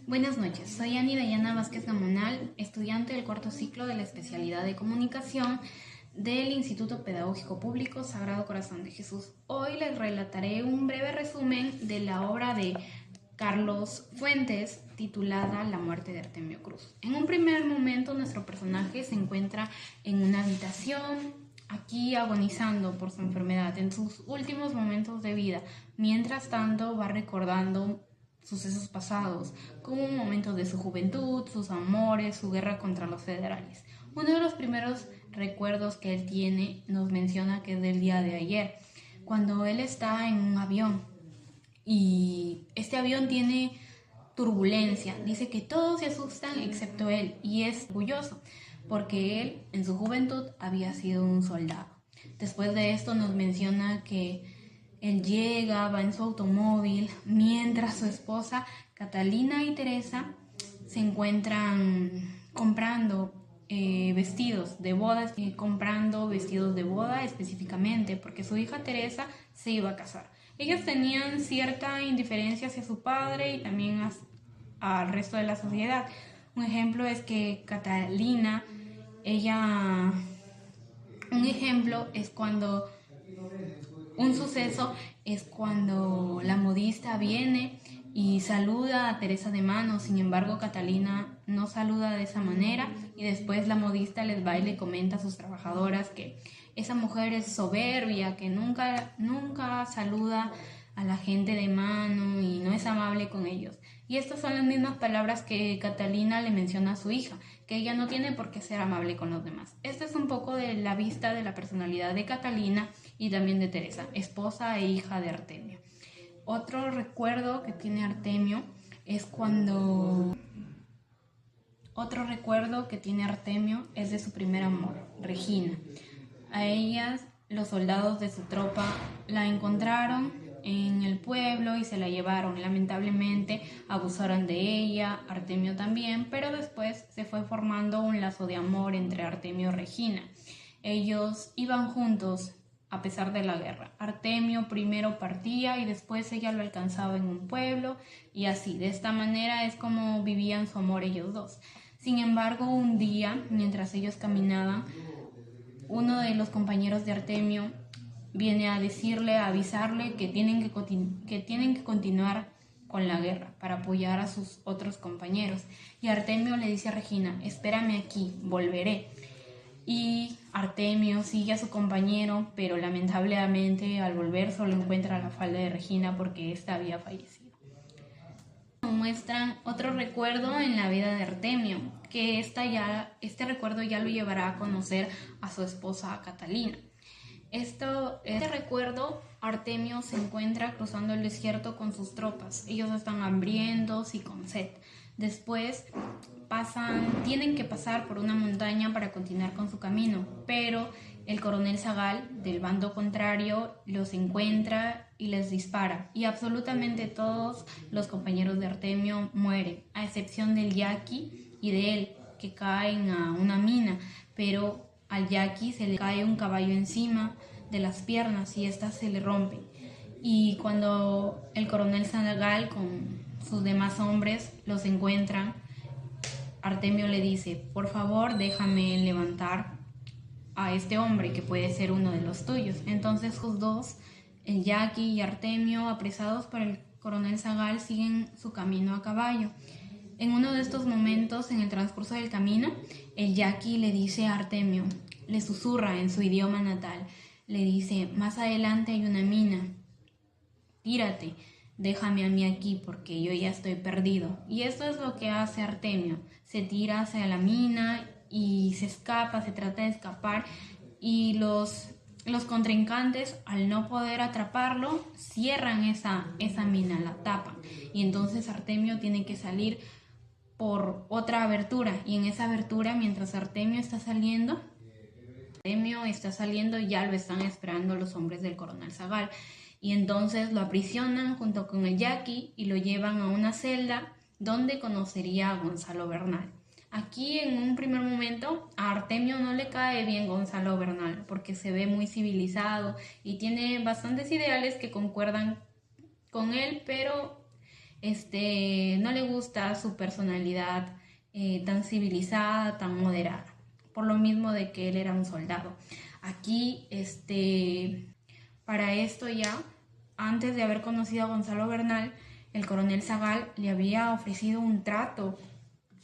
Buenas noches, soy Ani Dayana Vázquez Gamonal, estudiante del cuarto ciclo de la especialidad de comunicación del Instituto Pedagógico Público Sagrado Corazón de Jesús. Hoy les relataré un breve resumen de la obra de Carlos Fuentes titulada La muerte de Artemio Cruz. En un primer momento nuestro personaje se encuentra en una habitación, aquí agonizando por su enfermedad en sus últimos momentos de vida. Mientras tanto va recordando sucesos pasados, como momentos de su juventud, sus amores, su guerra contra los federales. Uno de los primeros recuerdos que él tiene nos menciona que es del día de ayer, cuando él está en un avión y este avión tiene turbulencia. Dice que todos se asustan excepto él y es orgulloso porque él en su juventud había sido un soldado. Después de esto nos menciona que él llega, va en su automóvil, mientras su esposa Catalina y Teresa se encuentran comprando vestidos de boda, comprando vestidos de boda específicamente porque su hija Teresa se iba a casar. Ellos tenían cierta indiferencia hacia su padre y también al resto de la sociedad. Un ejemplo es que Catalina, un ejemplo es cuando un suceso es cuando la modista viene y saluda a Teresa de mano. Sin embargo, Catalina no saluda de esa manera y después la modista les va y le comenta a sus trabajadoras que esa mujer es soberbia, que nunca saluda a la gente de mano y no es amable con ellos. Y estas son las mismas palabras que Catalina le menciona a su hija, que ella no tiene por qué ser amable con los demás. Esta es un poco de la vista de la personalidad de Catalina y también de Teresa, esposa e hija de Artemio. Otro recuerdo que tiene Artemio es de su primer amor, Regina. A ellas, los soldados de su tropa la encontraron en el pueblo y se la llevaron. Lamentablemente abusaron de ella, Artemio también, pero después se fue formando un lazo de amor entre Artemio y Regina. Ellos iban juntos a pesar de la guerra. Artemio primero partía y después ella lo alcanzaba en un pueblo y así, de esta manera es como vivían su amor ellos dos. Sin embargo, un día, mientras ellos caminaban, uno de los compañeros de Artemio viene a avisarle que tienen que continuar con la guerra para apoyar a sus otros compañeros. Y Artemio le dice a Regina, espérame aquí, volveré. Y Artemio sigue a su compañero, pero lamentablemente al volver solo encuentra la falda de Regina porque ésta había fallecido. Muestran otro recuerdo en la vida de Artemio, que este recuerdo ya lo llevará a conocer a su esposa Catalina. Este recuerdo, Artemio se encuentra cruzando el desierto con sus tropas. Ellos están hambrientos y con sed. Después tienen que pasar por una montaña para continuar con su camino, pero el coronel Zagal del bando contrario los encuentra y les dispara, y absolutamente todos los compañeros de Artemio mueren, a excepción del yaqui y de él, que caen a una mina, pero al yaqui se le cae un caballo encima de las piernas y estas se le rompen. Y cuando el coronel Zagal con sus demás hombres los encuentran, Artemio le dice, por favor déjame levantar a este hombre que puede ser uno de los tuyos. Entonces los dos, el yaqui y Artemio, apresados por el coronel Zagal, siguen su camino a caballo. En uno de estos momentos, en el transcurso del camino, el yaqui le dice a Artemio, le susurra en su idioma natal, le dice, más adelante hay una mina, tírate, déjame a mí aquí porque yo ya estoy perdido. Y esto es lo que hace Artemio, se tira hacia la mina y se escapa, se trata de escapar y los contrincantes, al no poder atraparlo, cierran esa mina, la tapan, y entonces Artemio tiene que salir por otra abertura, y en esa abertura, mientras Artemio está saliendo, ya lo están esperando los hombres del coronel Zagal, y entonces lo aprisionan junto con el yaqui y lo llevan a una celda donde conocería a Gonzalo Bernal. Aquí en un primer momento a Artemio no le cae bien Gonzalo Bernal porque se ve muy civilizado y tiene bastantes ideales que concuerdan con él, pero no le gusta su personalidad tan civilizada, tan moderada, por lo mismo de que él era un soldado. Aquí, para esto ya, antes de haber conocido a Gonzalo Bernal, el coronel Zagal le había ofrecido un trato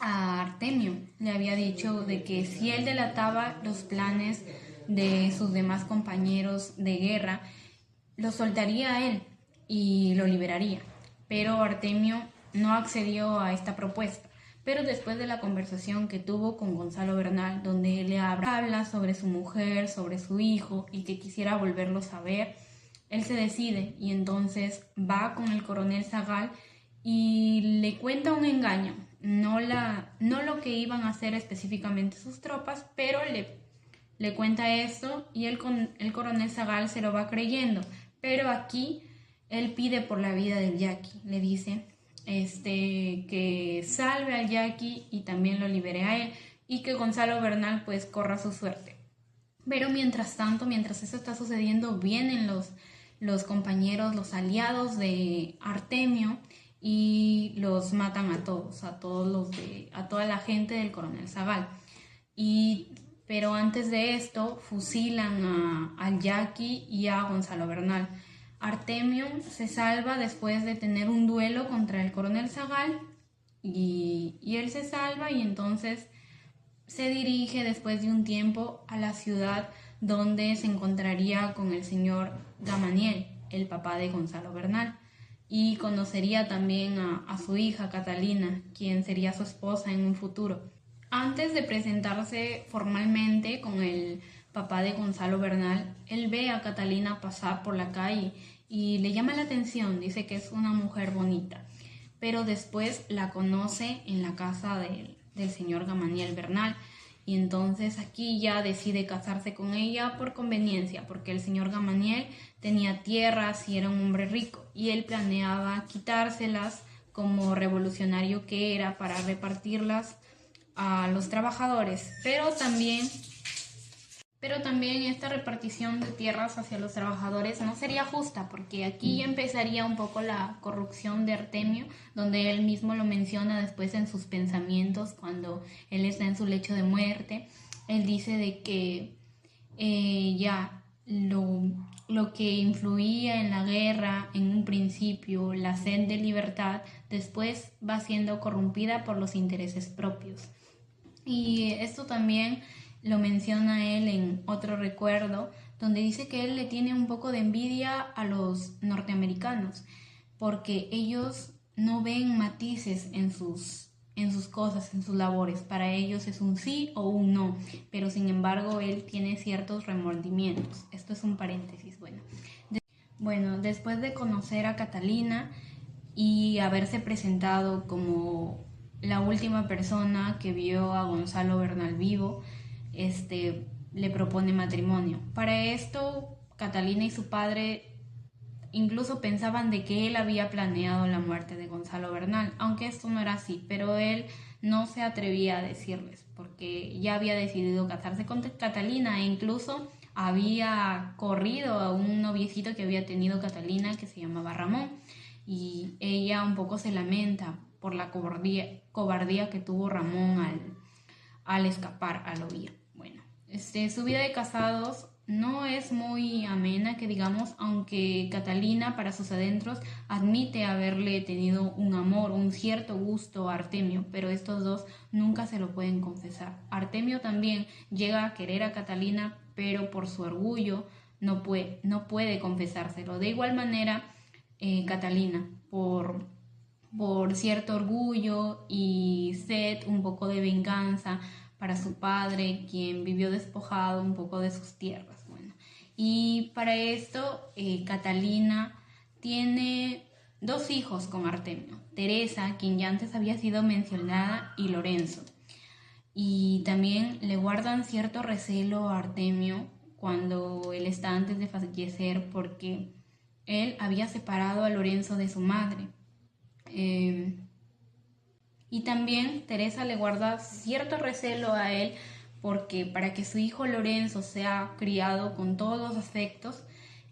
a Artemio. Le había dicho de que si él delataba los planes de sus demás compañeros de guerra, lo soltaría a él y lo liberaría. Pero Artemio no accedió a esta propuesta. Pero después de la conversación que tuvo con Gonzalo Bernal, donde él le habla sobre su mujer, sobre su hijo y que quisiera volverlos a ver, él se decide y entonces va con el coronel Zagal y le cuenta un engaño. No lo que iban a hacer específicamente sus tropas, pero le cuenta esto y el coronel Zagal se lo va creyendo. Pero aquí él pide por la vida del yaqui, le dice que salve al yaqui y también lo libere a él y que Gonzalo Bernal pues corra su suerte. Pero mientras tanto, mientras eso está sucediendo, vienen los compañeros, los aliados de Artemio y los matan a todos, a toda la gente del coronel Zagal. Pero antes de esto fusilan al yaqui y a Gonzalo Bernal. Artemio se salva después de tener un duelo contra el coronel Zagal y él se salva y entonces se dirige después de un tiempo a la ciudad donde se encontraría con el señor Gamaniel, el papá de Gonzalo Bernal, y conocería también a su hija Catalina, quien sería su esposa en un futuro. Antes de presentarse formalmente con el papá de Gonzalo Bernal, él ve a Catalina pasar por la calle y le llama la atención, dice que es una mujer bonita, pero después la conoce en la casa del señor Gamaniel Bernal y entonces aquí ya decide casarse con ella por conveniencia, porque el señor Gamaniel tenía tierras y era un hombre rico y él planeaba quitárselas como revolucionario que era para repartirlas a los trabajadores, pero también esta repartición de tierras hacia los trabajadores no sería justa, porque aquí ya empezaría un poco la corrupción de Artemio, donde él mismo lo menciona después en sus pensamientos cuando él está en su lecho de muerte. Él dice de que ya lo que influía en la guerra en un principio, la sed de libertad, después va siendo corrompida por los intereses propios. Y esto también lo menciona él en otro recuerdo, donde dice que él le tiene un poco de envidia a los norteamericanos, porque ellos no ven matices en sus cosas, en sus labores. Para ellos es un sí o un no, pero sin embargo él tiene ciertos remordimientos. Esto es un paréntesis. Bueno, después de conocer a Catalina y haberse presentado como la última persona que vio a Gonzalo Bernal vivo, le propone matrimonio. Para esto, Catalina y su padre incluso pensaban de que él había planeado la muerte de Gonzalo Bernal, aunque esto no era así, pero él no se atrevía a decirles porque ya había decidido casarse con Catalina e incluso había corrido a un noviecito que había tenido Catalina que se llamaba Ramón y ella un poco se lamenta por la cobardía que tuvo Ramón al escapar, al huir. Bueno, su vida de casados no es muy amena, que digamos, aunque Catalina para sus adentros admite haberle tenido un amor, un cierto gusto a Artemio, pero estos dos nunca se lo pueden confesar. Artemio también llega a querer a Catalina, pero por su orgullo no puede confesárselo. De igual manera, Catalina, por cierto orgullo y sed un poco de venganza para su padre, quien vivió despojado un poco de sus tierras. Bueno, y para esto Catalina tiene 2 hijos con Artemio, Teresa, quien ya antes había sido mencionada, y Lorenzo. Y también le guardan cierto recelo a Artemio cuando él está antes de fallecer, porque él había separado a Lorenzo de su madre. Y también Teresa le guarda cierto recelo a él porque para que su hijo Lorenzo sea criado con todos los afectos,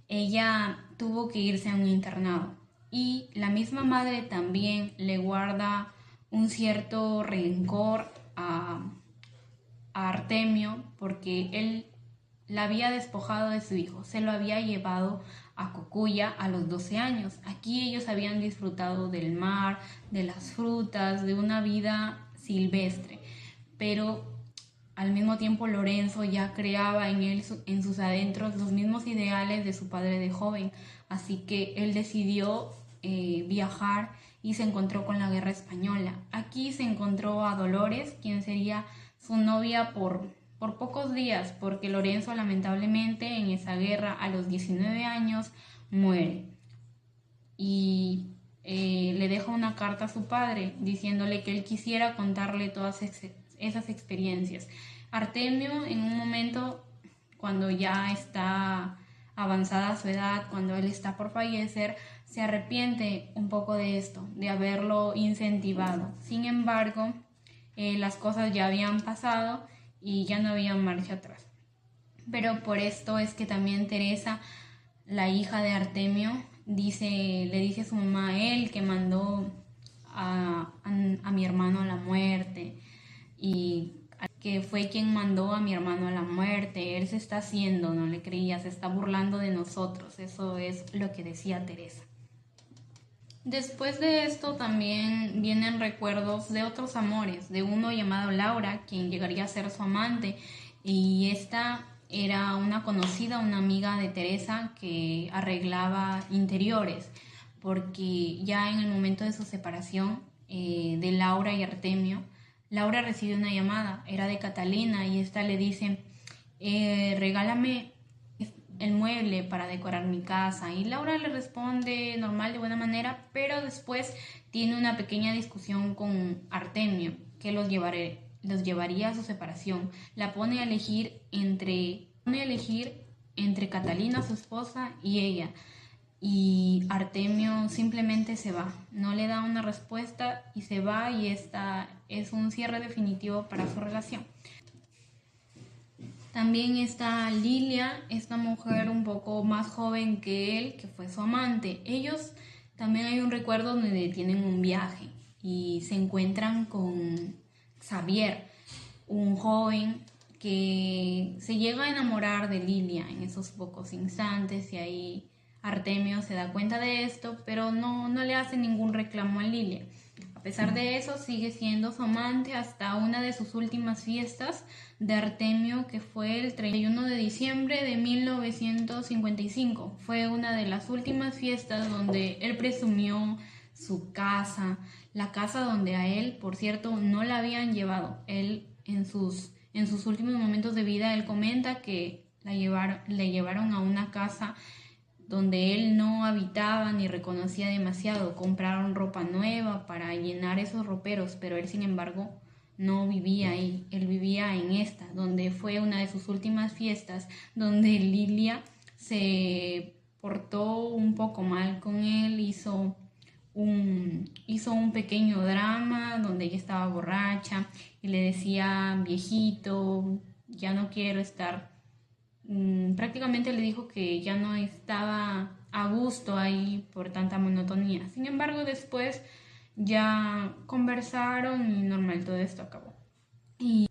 ella tuvo que irse a un internado. y la misma madre también le guarda un cierto rencor a Artemio porque él la había despojado de su hijo, se lo había llevado a Cocuya a los 12 años. Aquí ellos habían disfrutado del mar, de las frutas, de una vida silvestre, pero al mismo tiempo Lorenzo ya creaba en él, en sus adentros, los mismos ideales de su padre de joven, así que él decidió viajar y se encontró con la guerra española. Aquí se encontró a Dolores, quien sería su novia por pocos días, porque Lorenzo lamentablemente en esa guerra a los 19 años muere y le deja una carta a su padre diciéndole que él quisiera contarle todas esas experiencias. Artemio en un momento, cuando ya está avanzada su edad, cuando él está por fallecer, se arrepiente un poco de esto, de haberlo incentivado. Sin embargo, las cosas ya habían pasado y ya no había marcha atrás. Pero por esto es que también Teresa, la hija de Artemio, le dice a su mamá, él que mandó a mi hermano a la muerte y que fue quien mandó a mi hermano a la muerte, él se está haciendo, no le creía, se está burlando de nosotros. Eso es lo que decía Teresa. Después de esto también vienen recuerdos de otros amores, de uno llamado Laura, quien llegaría a ser su amante, y esta era una conocida, una amiga de Teresa que arreglaba interiores, porque ya en el momento de su separación de Laura y Artemio, Laura recibe una llamada, era de Catalina, y esta le dice, regálame el mueble para decorar mi casa, y Laura le responde normal, de buena manera, pero después tiene una pequeña discusión con Artemio que los llevaría a su separación. La pone a elegir entre Catalina, su esposa, y ella, y Artemio simplemente se va, no le da una respuesta y se va, y esta es un cierre definitivo para su relación. También está Lilia, esta mujer un poco más joven que él, que fue su amante. Ellos también hay un recuerdo donde tienen un viaje y se encuentran con Xavier, un joven que se llega a enamorar de Lilia en esos pocos instantes, y ahí Artemio se da cuenta de esto, pero no le hace ningún reclamo a Lilia. A pesar de eso, sigue siendo su amante hasta una de sus últimas fiestas de Artemio, que fue el 31 de diciembre de 1955. Fue una de las últimas fiestas donde él presumió su casa, la casa donde a él, por cierto, no la habían llevado. Él, en sus últimos momentos de vida, él comenta que le llevaron a una casa donde él no habitaba ni reconocía demasiado. Compraron ropa nueva para llenar esos roperos, pero él, sin embargo, no vivía ahí. Él vivía en esta, donde fue una de sus últimas fiestas, donde Lilia se portó un poco mal con él, hizo un pequeño drama donde ella estaba borracha y le decía, viejito, ya no quiero estar. Prácticamente le dijo que ya no estaba a gusto ahí por tanta monotonía. Sin embargo, después ya conversaron y normal, todo esto acabó. Y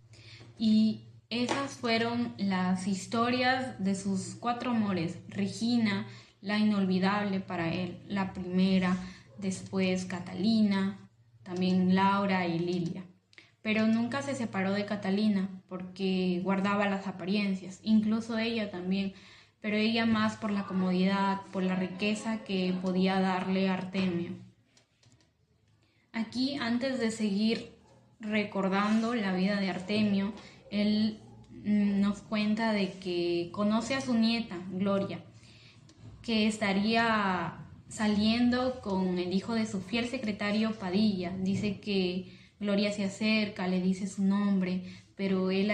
esas fueron las historias de sus 4 amores. Regina, la inolvidable para él, la primera, después Catalina, también Laura y Lilia. Pero nunca se separó de Catalina porque guardaba las apariencias, incluso ella también, pero ella más por la comodidad, por la riqueza que podía darle Artemio. Aquí, antes de seguir recordando la vida de Artemio, él nos cuenta de que conoce a su nieta, Gloria, que estaría saliendo con el hijo de su fiel secretario Padilla. Dice que Gloria se acerca, le dice su nombre, pero él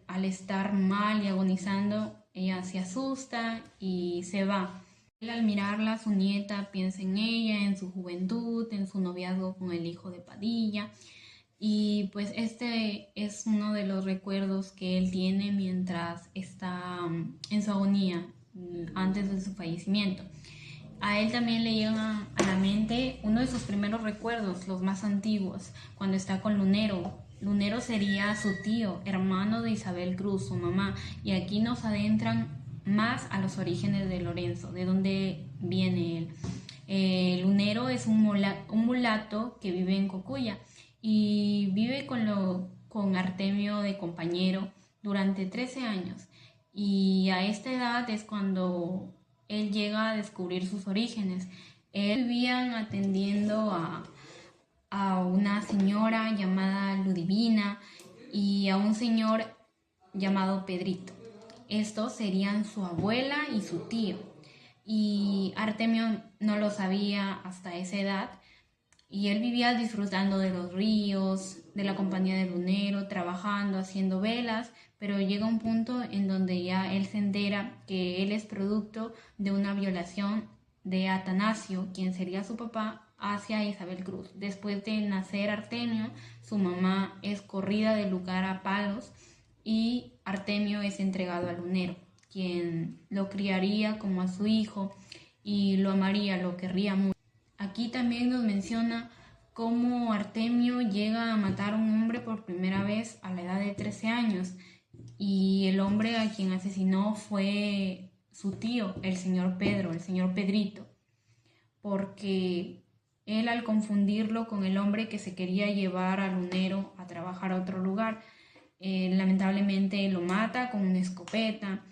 al estar mal y agonizando, ella se asusta y se va. Él, al mirarla, su nieta, piensa en ella, en su juventud, en su noviazgo con el hijo de Padilla, y pues este es uno de los recuerdos que él tiene mientras está en su agonía, antes de su fallecimiento. A él también le llega a la mente uno de sus primeros recuerdos, los más antiguos, cuando está con Lunero. Lunero sería su tío, hermano de Isabel Cruz, su mamá, y aquí nos adentran más a los orígenes de Lorenzo, de dónde viene él. Lunero es un mulato que vive en Cocuya y vive con Artemio de compañero durante 13 años. Y a esta edad es cuando él llega a descubrir sus orígenes. Él vivían atendiendo a una señora llamada Ludivina y a un señor llamado Pedrito. Estos serían su abuela y su tío. Y Artemio no lo sabía hasta esa edad. Y él vivía disfrutando de los ríos, de la compañía del lunero, trabajando, haciendo velas, pero llega un punto en donde ya él se entera que él es producto de una violación de Atanasio, quien sería su papá, hacia Isabel Cruz. Después de nacer Artemio, su mamá es corrida del lugar a palos y Artemio es entregado al lunero, quien lo criaría como a su hijo y lo amaría, lo querría mucho. Aquí también nos menciona cómo Artemio llega a matar a un hombre por primera vez a la edad de 13 años y el hombre a quien asesinó fue su tío, el señor Pedro, el señor Pedrito, porque él al confundirlo con el hombre que se quería llevar al lunero a trabajar a otro lugar, lamentablemente lo mata con una escopeta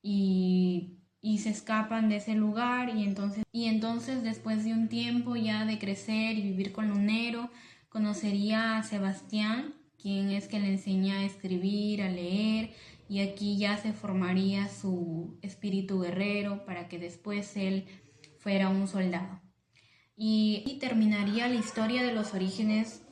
y se escapan de ese lugar y entonces después de un tiempo ya de crecer y vivir con Lunero, conocería a Sebastián, quien es que le enseña a escribir, a leer, y aquí ya se formaría su espíritu guerrero para que después él fuera un soldado. Y terminaría la historia de los orígenes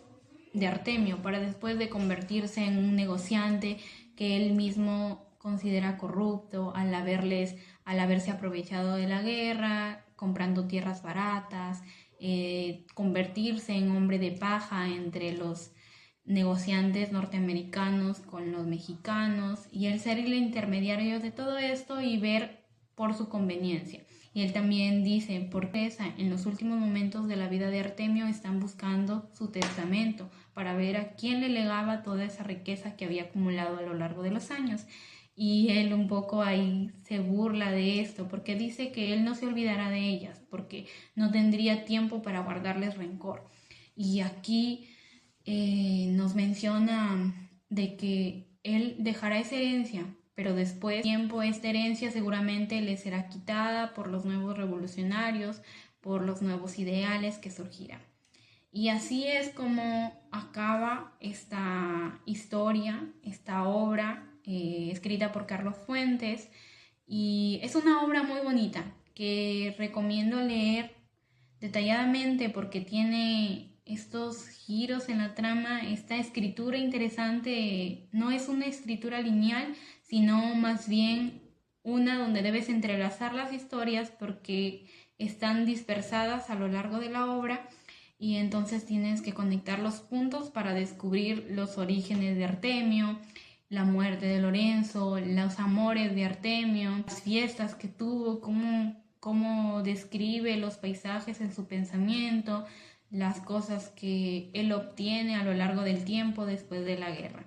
de Artemio para después de convertirse en un negociante que él mismo considera corrupto al haberse aprovechado de la guerra, comprando tierras baratas, convertirse en hombre de paja entre los negociantes norteamericanos con los mexicanos y él ser el intermediario de todo esto y ver por su conveniencia. Y él también dice, porque en los últimos momentos de la vida de Artemio están buscando su testamento para ver a quién le legaba toda esa riqueza que había acumulado a lo largo de los años. Y él un poco ahí se burla de esto, porque dice que él no se olvidará de ellas, porque no tendría tiempo para guardarles rencor. Y aquí nos menciona de que él dejará esa herencia, pero después de tiempo esta herencia seguramente le será quitada por los nuevos revolucionarios, por los nuevos ideales que surgirán. Y así es como acaba esta historia, esta obra escrita por Carlos Fuentes, y es una obra muy bonita que recomiendo leer detalladamente porque tiene estos giros en la trama, esta escritura interesante. No es una escritura lineal, sino más bien una donde debes entrelazar las historias porque están dispersadas a lo largo de la obra y entonces tienes que conectar los puntos para descubrir los orígenes de Artemio, la muerte de Lorenzo, los amores de Artemio, las fiestas que tuvo, cómo describe los paisajes en su pensamiento, las cosas que él obtiene a lo largo del tiempo después de la guerra.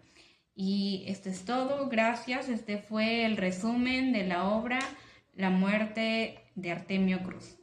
Y esto es todo, gracias. Este fue el resumen de la obra La muerte de Artemio Cruz.